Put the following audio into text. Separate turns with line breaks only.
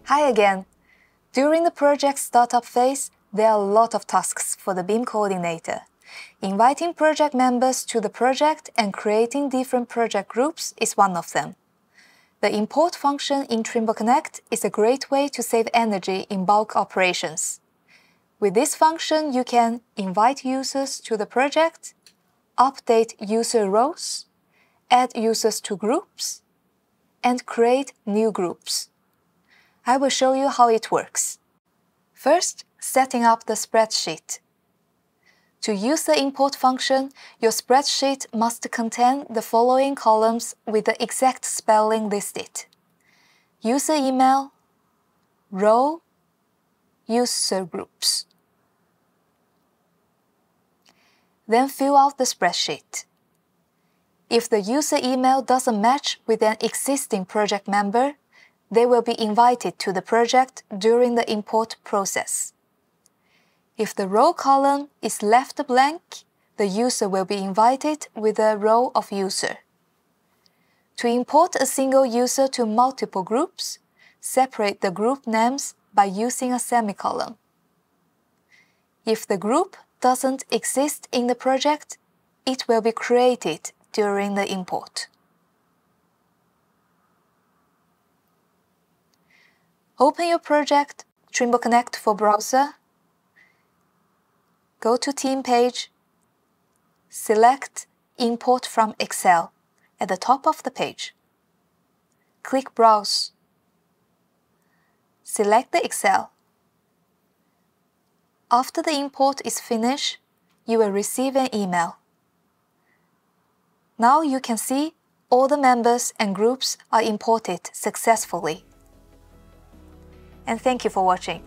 Hi again! During the project startup phase, there are a lot of tasks for the BIM coordinator. Inviting project members to the project and creating different project groups is one of them. The import function in Trimble Connect is a great way to save energy in bulk operations. With this function, you can invite users to the project, update user roles, add users to groups, and create new groups. I will show you how it works. First, setting up the spreadsheet. To use the import function, your spreadsheet must contain the following columns with the exact spelling listed: user email, role, user groups. Then fill out the spreadsheet. If the user email doesn't match with an existing project member, they will be invited to the project during the import process. If the role column is left blank, the user will be invited with the role of user. To import a single user to multiple groups, separate the group names by using a semicolon. If the group doesn't exist in the project, it will be created during the import. Open your project, Trimble Connect for browser. Go to Team page. Select Import from Excel at the top of the page. Click Browse. Select the Excel. After the import is finished, you will receive an email. Now you can see all the members and groups are imported successfully. And thank you for watching.